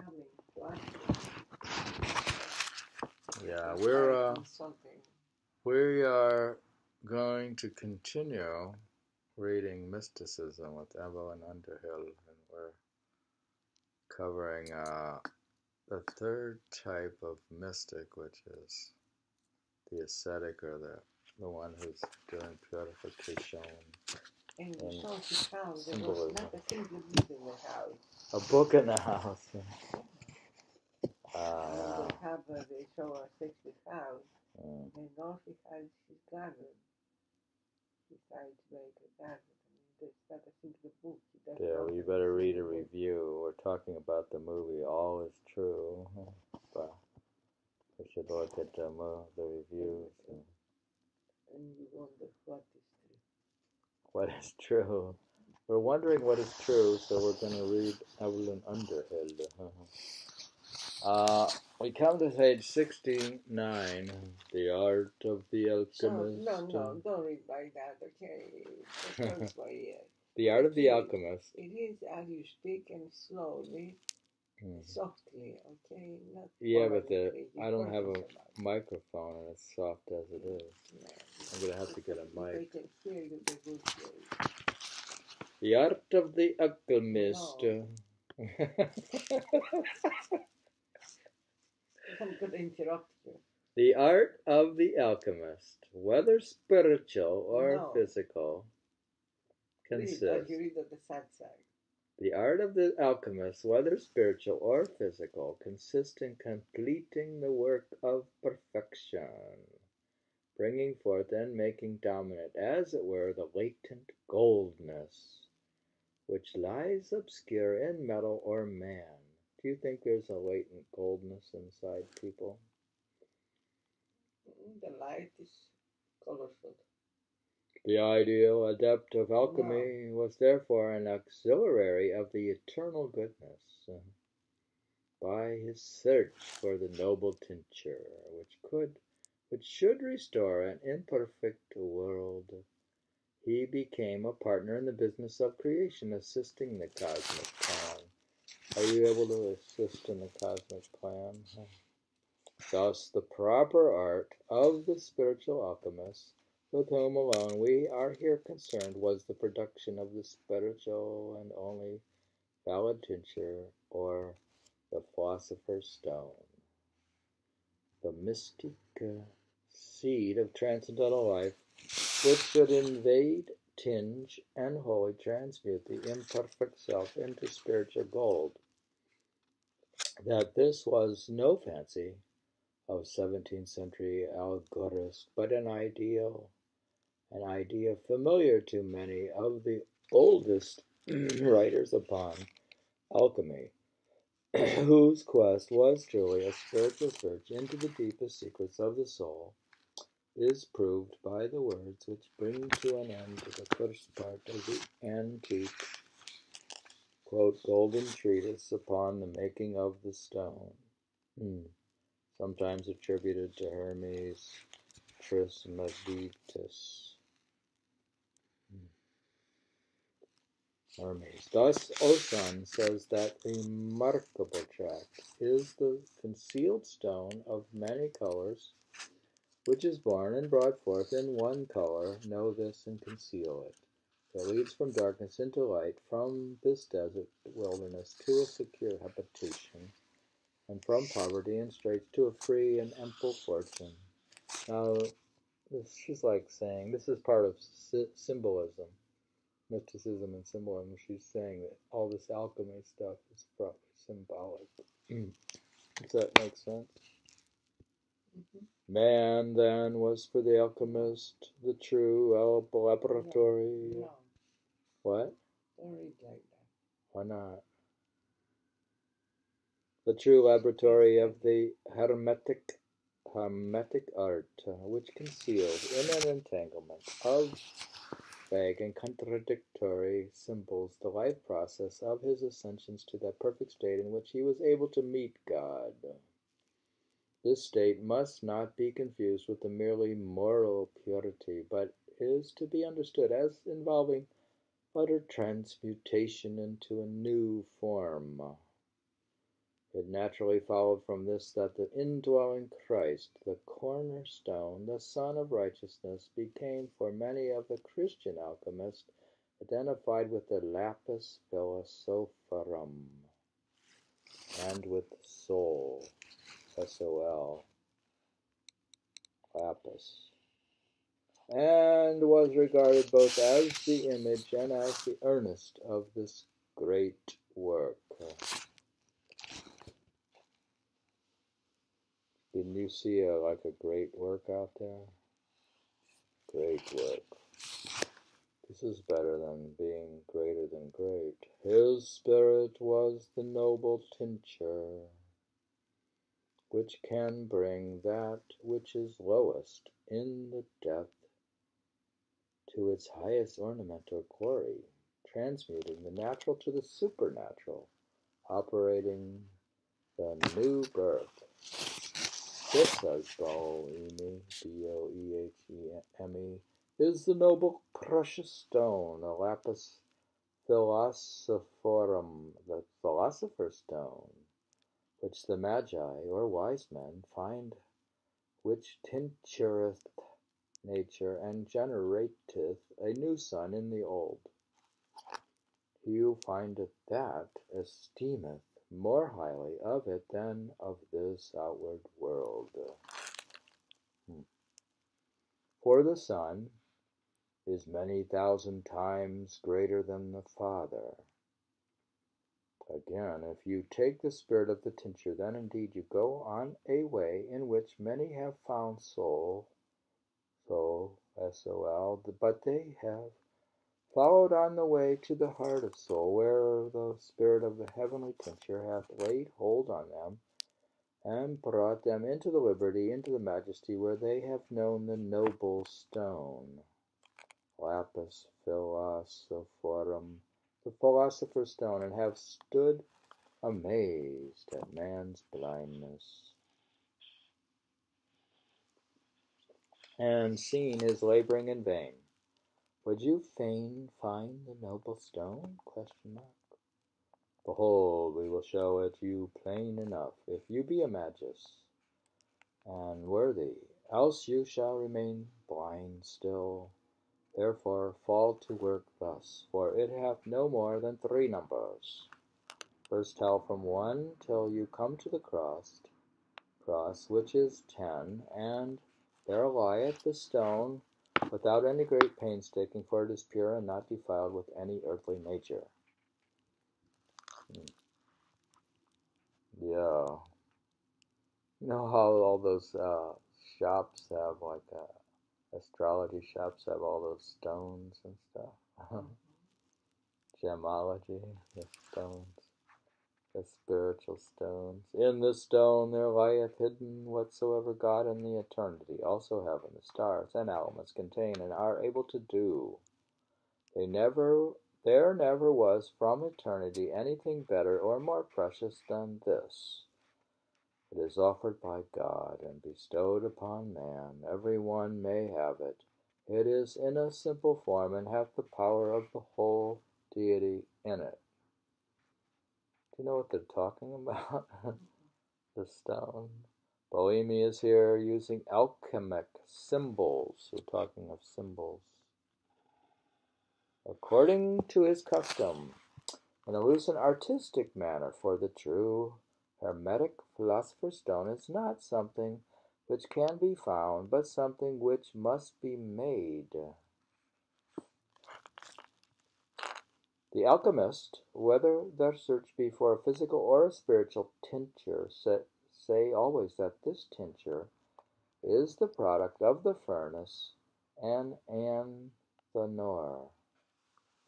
coming to us. Yeah, Something. we are going to continue reading Mysticism with Evelyn Underhill, and we're covering the third type of mystic, which is the ascetic, or the one who's doing purification. And the show she found, there was Symbolism. not a single book in the house. A book in the house. They show her 60,000, and all she she's gathered. She decided to make a gathered. There's not a single book. Yeah, well, you better read a review. We're talking about the movie All Is True. But we should look at the reviews. And you wonder what is true. What is true? We're wondering what is true, so we're going to read Evelyn Underhill. We come to page 69, The Art of the Alchemist. No, don't read like that, okay? That's my ear. The Art of the Alchemist. It is as you speak and slowly, softly, okay? Not but I don't have a microphone and it's soft as it is. Yeah. I'm going to have to get a mic. I can hear you the good way. The Art of the Alchemist. No. I'm going to interrupt you. The Art of the Alchemist, whether spiritual or physical, consists. You read on the sad side. The art of the alchemist, whether spiritual or physical, consists in completing the work of perfection, bringing forth and making dominant, as it were, the latent goldness, which lies obscure in metal or man. Do you think there's a latent goldness inside people? The light is colorful. The ideal adept of alchemy was therefore an auxiliary of the eternal goodness. By his search for the noble tincture, which should restore an imperfect world, he became a partner in the business of creation, assisting the cosmic plan. Are you able to assist in the cosmic plan? Thus, the proper art of the spiritual alchemist, with whom alone we are here concerned, was the production of the spiritual and only valid tincture, or the philosopher's stone, the mystic seed of transcendental life, which should invade, tinge, and wholly transmute the imperfect self into spiritual gold. That this was no fancy of 17th century alchemists, but an idea familiar to many of the oldest writers upon alchemy, whose quest was truly a spiritual search into the deepest secrets of the soul, is proved by the words which bring to an end the first part of the antique, quote, golden treatise upon the making of the stone, sometimes attributed to Hermes Trismegistus. Hermes. Thus, Osan says that remarkable tract is the concealed stone of many colors, which is born and brought forth in one color. Know this and conceal it. It leads from darkness into light, from this desert wilderness to a secure habitation, and from poverty and straits to a free and ample fortune. Now, she's like saying, this is part of symbolism. Mysticism and Symbolism, she's saying that all this alchemy stuff is probably symbolic. Does that make sense? Man, then, was for the alchemist the true laboratory. No. What? Don't read like that. Why not? The true laboratory of the hermetic art, which concealed in an entanglement of vague and contradictory symbols the life process of his ascensions to that perfect state in which he was able to meet God. This state must not be confused with the merely moral purity, but is to be understood as involving utter transmutation into a new form. It It naturally followed from this that the indwelling Christ, the cornerstone, the Son of Righteousness, became for many of the Christian alchemists identified with the Lapis Philosophorum and with soul, S-O-L, Lapis, and was regarded both as the image and as the earnest of this great work. Didn't you see a great work out there? Great work. This is better than being greater than great. His spirit was the noble tincture, which can bring that which is lowest in the depth to its highest ornament or glory, transmuting the natural to the supernatural, operating the new birth. This, says Boehme, B-O-E-H-E-M-E, is the noble precious stone, a lapis philosophorum, the philosopher's stone, which the magi, or wise men, find, which tinctureth nature and generateth a new sun in the old. He who findeth that esteemeth more highly of it than of this outward world. For the Son is many thousand times greater than the Father. Again, if you take the spirit of the tincture, then indeed you go on a way in which many have found soul, S-O-L, but they have followed on the way to the heart of soul, where the spirit of the heavenly tincture hath laid hold on them, and brought them into the liberty, into the majesty, where they have known the noble stone, Lapis Philosophorum, the philosopher's stone, and have stood amazed at man's blindness, and seen his laboring in vain. Would you fain find the noble stone? ? Behold, we will show it you plain enough, if you be a magus, and worthy, else you shall remain blind still. Therefore fall to work thus, for it hath no more than 3 numbers. First tell from 1 till you come to the cross, which is 10, and there lieth the stone, without any great painstaking, for it is pure and not defiled with any earthly nature. Yeah. You know how all those shops have, astrology shops have all those stones and stuff? Gemology, the stones, the spiritual stones. In the stone there lieth hidden whatsoever God and the eternity, also heaven, the stars, and elements contain and are able to do. There never was from eternity anything better or more precious than this. It is offered by God and bestowed upon man. Every one may have it. It is in a simple form and hath the power of the whole deity in it. Do you know what they're talking about? The stone. Boehme is here using alchemic symbols. We're talking of symbols. According to his custom, in a loose and artistic manner, for the true Hermetic philosopher's stone is not something which can be found, but something which must be made. The alchemist, whether their search be for a physical or a spiritual tincture, say always that this tincture is the product of the furnace and Athanor,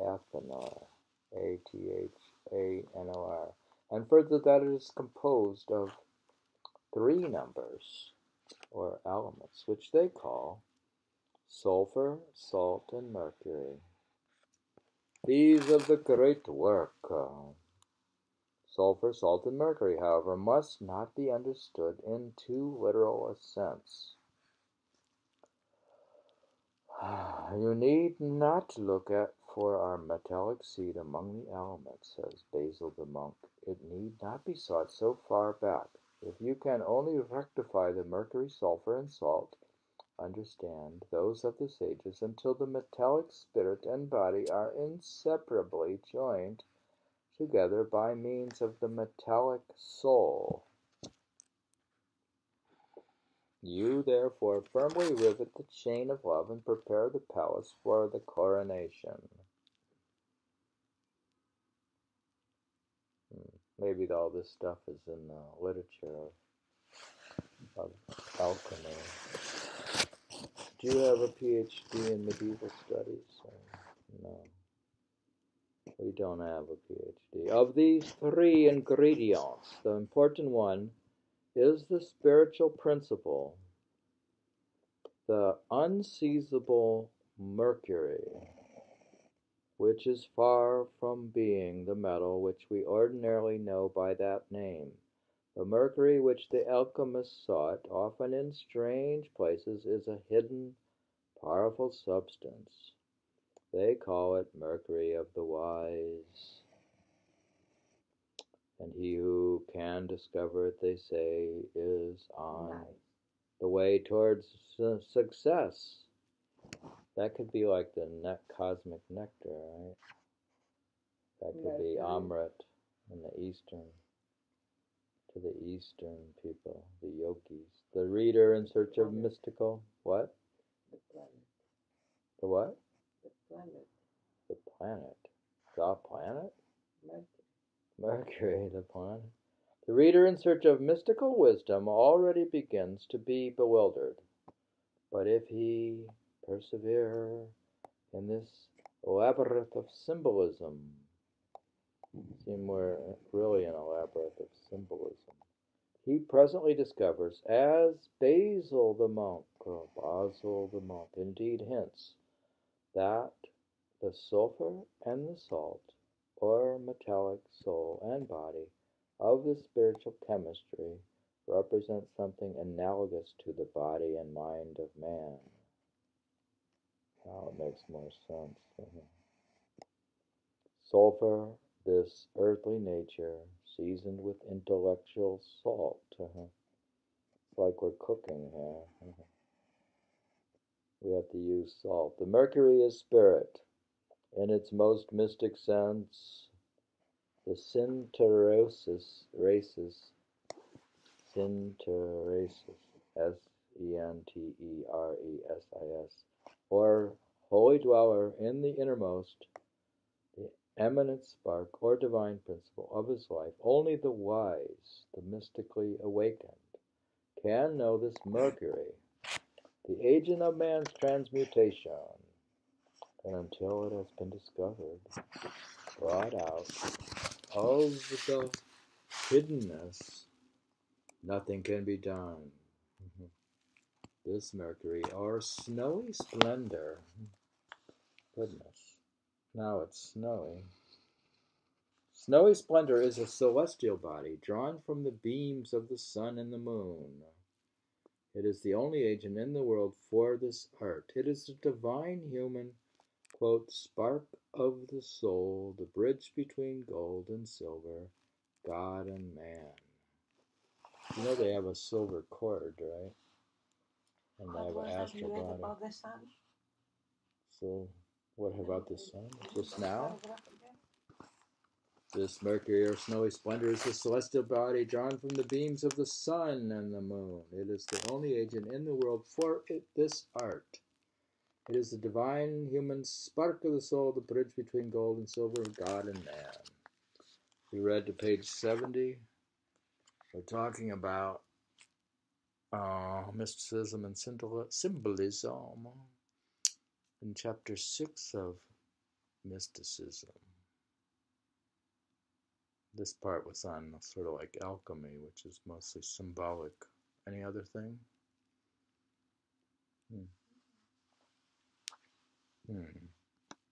Athanor, and further that it is composed of 3 numbers, or elements, which they call sulphur, salt, and mercury. These of the great work, sulphur, salt, and mercury, however, must not be understood in too literal a sense. You need not look for our metallic seed among the elements, says Basil the monk. it need not be sought so far back. If you can only rectify the mercury, sulphur, and salt, understand those of the sages, until the metallic spirit and body are inseparably joined together by means of the metallic soul. You, therefore, firmly rivet the chain of love and prepare the palace for the coronation. Maybe all this stuff is in the literature of alchemy. Do you have a PhD in medieval studies? No. We don't have a PhD. Of these three ingredients, the important one is the spiritual principle, the unseizable mercury, which is far from being the metal which we ordinarily know by that name. The mercury which the alchemist sought, often in strange places, is a hidden, powerful substance. They call it mercury of the wise. And he who can discover it, they say, is on the way towards success. That could be like the cosmic nectar, right? That could be Amrit in the Eastern, to the Eastern people, the yogis. The reader in search of mystical, what? The planet. The what? The planet. The planet. The planet? Mercury, the planet. The reader in search of mystical wisdom already begins to be bewildered. But if he persevere in this labyrinth of symbolism, see, we're really in a labyrinth of symbolism, he presently discovers, as Basil the monk, indeed hints, that the sulphur and the salt, or metallic soul and body, of the spiritual chemistry represent something analogous to the body and mind of man. Now it makes more sense. Sulphur, this earthly nature, seasoned with intellectual salt. It's like we're cooking here. We have to use salt. The mercury is spirit. In its most mystic sense, the synteresis, Senteresis, or holy dweller in the innermost, the eminent spark or divine principle of his life. Only the wise, the mystically awakened, can know this mercury, the agent of man's transmutation. And until it has been discovered, brought out of the hiddenness, nothing can be done. This mercury, or snowy splendor, goodness, now it's snowy. Snowy splendor is a celestial body drawn from the beams of the sun and the moon. It is the only agent in the world for this art. It is the divine human, quote, spark of the soul, the bridge between gold and silver, God and man. You know they have a silver cord, right? And they have an astral body. About the sun? So, what about the sun? Just now? This mercury or snowy splendor is a celestial body drawn from the beams of the sun and the moon. It is the only agent in the world for this art. It is the divine human spark of the soul, the bridge between gold and silver, God and man. We read to page 70. We're talking about mysticism and symbolism in chapter 6 of Mysticism. This part was on sort of like alchemy, which is mostly symbolic. Any other thing?